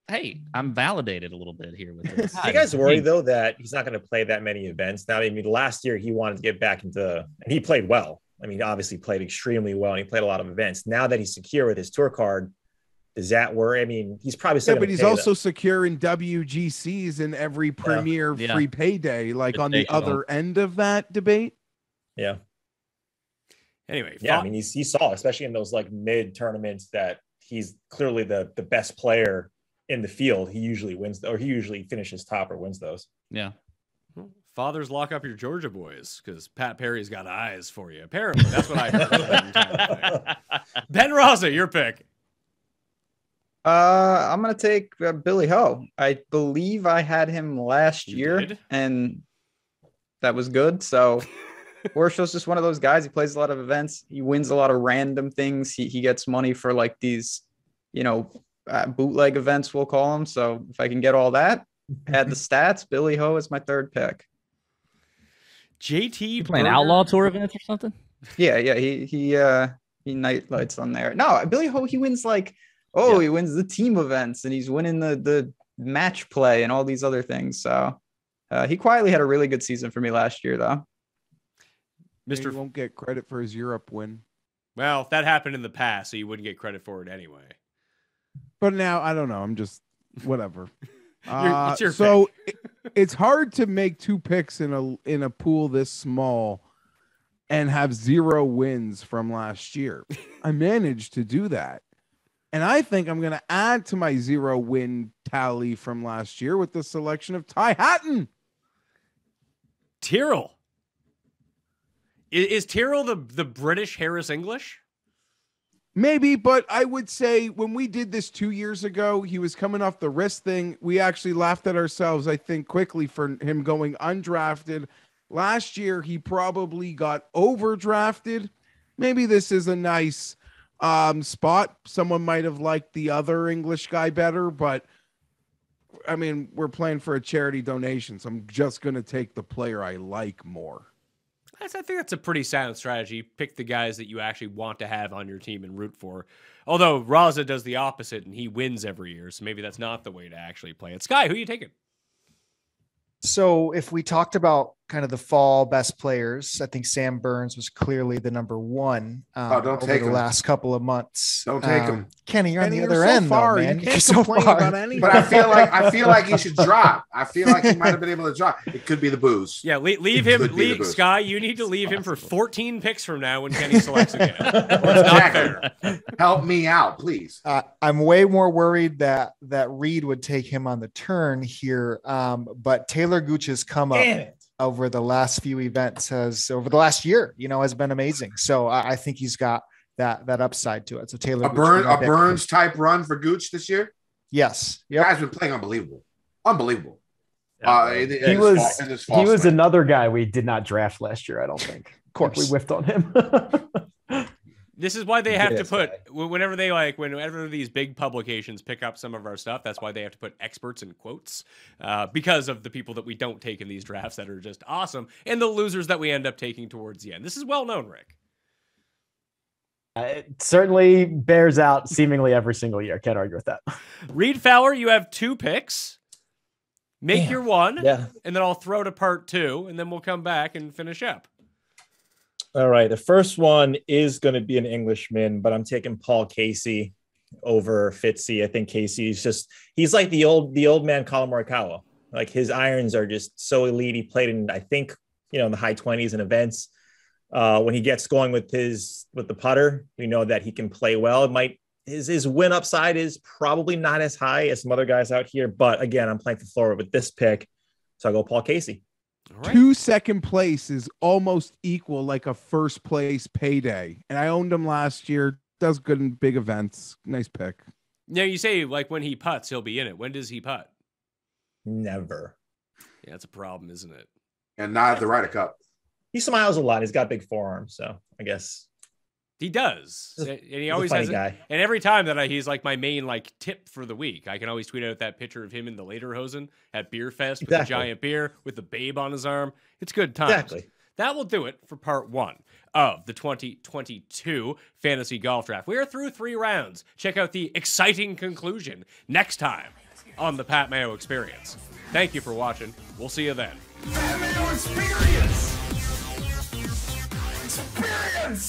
hey, I'm validated a little bit here with this. Do you guys worry though that he's not going to play that many events now? I mean, last year he wanted to get back into, and he played well. I mean, obviously played extremely well, and he played a lot of events. Now that he's secure with his tour card, does that worry? I mean, he's probably still but he's also secure in WGCs and every premier free payday, like on the other end of that debate. Yeah. Anyway, yeah, I mean, he saw, especially in those like mid tournaments, that he's clearly the best player in the field. He usually wins, or he usually finishes top or wins those. Yeah. Fathers, lock up your Georgia boys because Pat Perry's got eyes for you. Apparently, that's what I heard. Ben Rasa, your pick. I'm gonna take Billy Ho. I believe I had him last year, and that was good. So Horschel's just one of those guys. He plays a lot of events. He wins a lot of random things. He gets money for like these, bootleg events, we'll call them. So if I can get all that, add the stats, Billy Ho is my third pick. JT playing Outlaw Tour events or something? Yeah. He night lights on there. No, Billy Ho, he wins he wins the team events, and he's winning the match play and all these other things. So he quietly had a really good season for me last year, though. Mr. won't get credit for his Europe win. Well, that happened in the past, so you wouldn't get credit for it anyway. But now, I don't know. I'm just whatever. It's your so pick. It's hard to make two picks in a pool this small and have 0 wins from last year. I managed to do that. And I think I'm going to add to my 0 win tally from last year with the selection of Ty Hatton. Tyrrell. Is Tyrrell the British Harris English? Maybe, but I would say when we did this 2 years ago, he was coming off the wrist thing. We actually laughed at ourselves, I think, quickly for him going undrafted. Last year, he probably got overdrafted. Maybe this is a nice spot. Someone might have liked the other English guy better, but I mean, we're playing for a charity donation, so I'm just going to take the player I like more. I think that's a pretty sound strategy. Pick the guys that you actually want to have on your team and root for. Although Rasa does the opposite and he wins every year, so maybe that's not the way to actually play it. Sky, who are you taking? So if we talked about kind of the fall best players, I think Sam Burns was clearly the number one don't take over the him. last couple of months. Don't take him. Kenny, you're on the Kenny, other you're so end, far. though, man. You You're can't so complain far. about anything. But I feel like he should drop. I feel like he might have been able to drop. It could be the booze. Yeah, leave It him. could be the booze. Sky, you need to leave him for 14 picks from now when Kenny selects again. It's not fair. Help me out, please. I'm way more worried that Reid would take him on the turn here. But Taylor Gooch's come up over the last few events over the last year, has been amazing. So I think he's got that upside to it. So Taylor A Burns type run for Gooch this year. Yes. The guy's been playing unbelievable. He was another guy we did not draft last year, I don't think. Of course. We whiffed on him. This is why they have to put, whenever these big publications pick up some of our stuff, that's why they have to put experts in quotes, because of the people that we don't take in these drafts that are just awesome, and the losers that we end up taking towards the end. This is well known, Rick. It certainly bears out seemingly every single year. Can't argue with that. Reid Fowler, you have 2 picks. Make your one, and then I'll throw to part 2, and then we'll come back and finish up. All right. The first one is going to be an Englishman, but I'm taking Paul Casey over Fitzy. I think Casey is he's like the old man Colin Morikawa. Like his irons are just so elite. He played in, I think, in the high 20s in events. When he gets going with the putter, we know that he can play well. His win upside is probably not as high as some other guys out here, but again, I'm playing for Florida with this pick. So I'll go Paul Casey. Right. 2 second place is almost equal like a first place payday. And I owned him last year. Does good in big events. Nice pick. Now you say like when he putts, he'll be in it. When does he putt? Never. Yeah, that's a problem, isn't it? And not at the Ryder Cup. He smiles a lot. He's got big forearms, so I guess he does. And he always has guy. And every time that he's like my main tip for the week, I can always tweet out that picture of him in the Lederhosen at Beer Fest with the giant beer with the babe on his arm. It's good times. Exactly. That will do it for part 1 of the 2022 Fantasy Golf Draft. We are through 3 rounds. Check out the exciting conclusion next time on the Pat Mayo Experience. Thank you for watching. We'll see you then. Pat Mayo Experience! Experience!